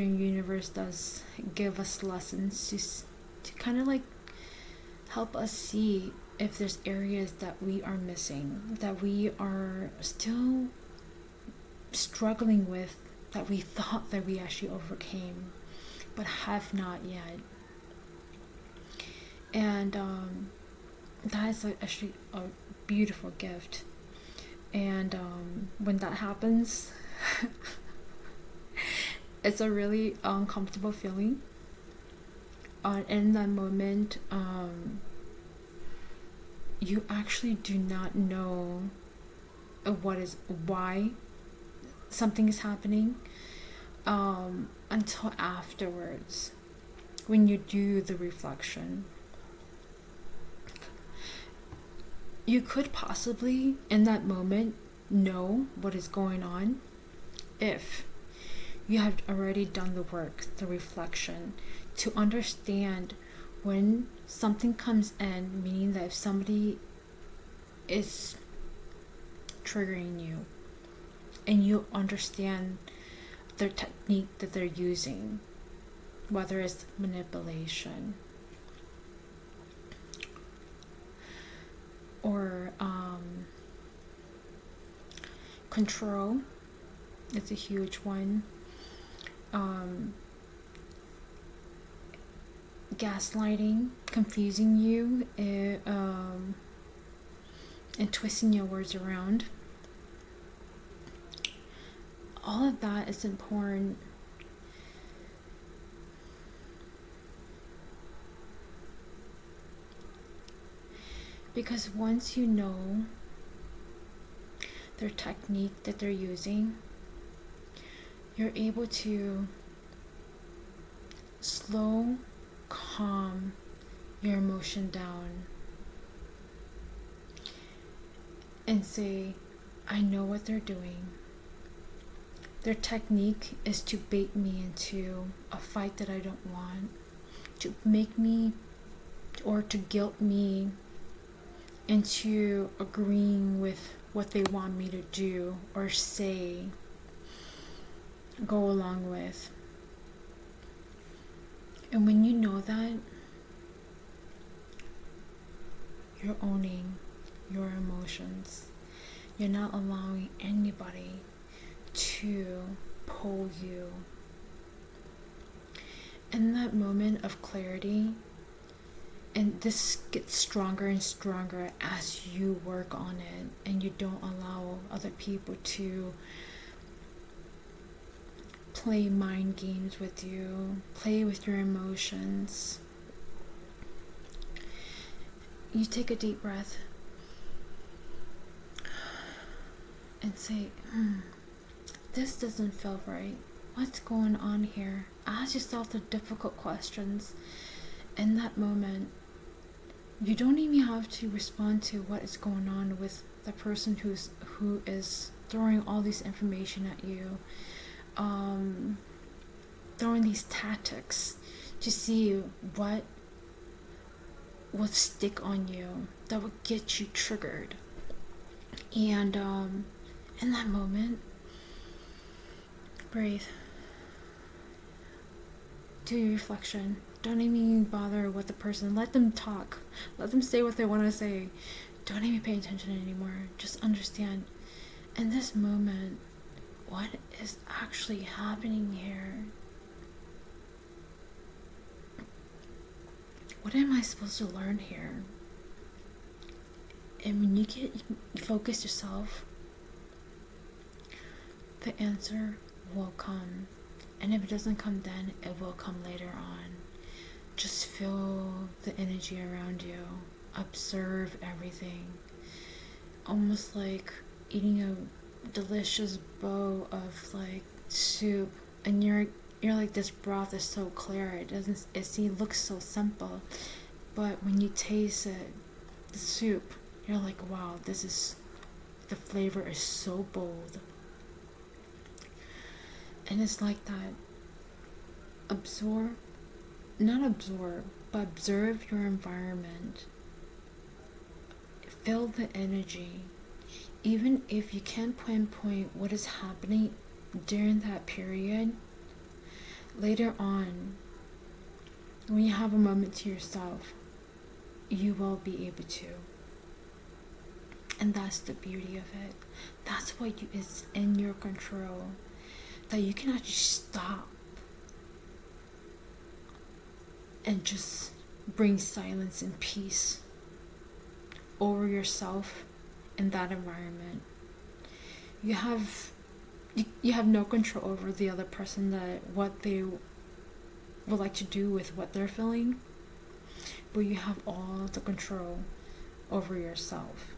universe does give us lessons to kind of like help us see if there's areas that we are missing, that we are still struggling with, that we thought that we actually overcame but have not yet. And that is actually a beautiful gift. And when that happens, it's a really uncomfortable feeling. In that moment, you actually do not know why something is happening until afterwards, when you do the reflection. You could possibly, in that moment, know what is going on if you have already done the work, the reflection, to understand when something comes in, meaning that if somebody is triggering you and you understand their technique that they're using, whether it's manipulation or control, it's a huge one. Gaslighting, confusing you, and twisting your words around. All of that is important. Because once you know their technique that they're using, you're able to slow, calm your emotion down and say, I know what they're doing. Their technique is to bait me into a fight that I don't want, to make me or to guilt me into agreeing with what they want me to do or say, go along with. And when you know that, you're owning your emotions. You're not allowing anybody to pull you. In that moment of clarity, and this gets stronger and stronger as you work on it and you don't allow other people to play mind games with you, play with your emotions. You take a deep breath and say, this doesn't feel right. What's going on here? Ask yourself the difficult questions. In that moment, you don't even have to respond to what is going on with the person who is throwing all this information at you, throwing these tactics to see what will stick on you, that will get you triggered. And in that moment, breathe. Do your reflection. Don't even bother with the person. Let them talk. Let them say what they want to say. Don't even pay attention anymore. Just understand, in this moment, what is actually happening here? What am I supposed to learn here? And when you focus yourself, the answer will come. And if it doesn't come then, it will come later on. Just feel the energy around you. Observe everything. Almost like eating a delicious bowl of like soup, and you're like, this broth is so clear. It looks so simple, but when you taste it, the soup, you're like, wow, the flavor is so bold. And it's like that. But observe your environment. Feel the energy. Even if you can't pinpoint what is happening during that period, later on, when you have a moment to yourself, you will be able to. And that's the beauty of it. That's what is in your control. That you can actually stop and just bring silence and peace over yourself in that environment. You have no control over the other person, that what they would like to do with what they're feeling, but you have all the control over yourself.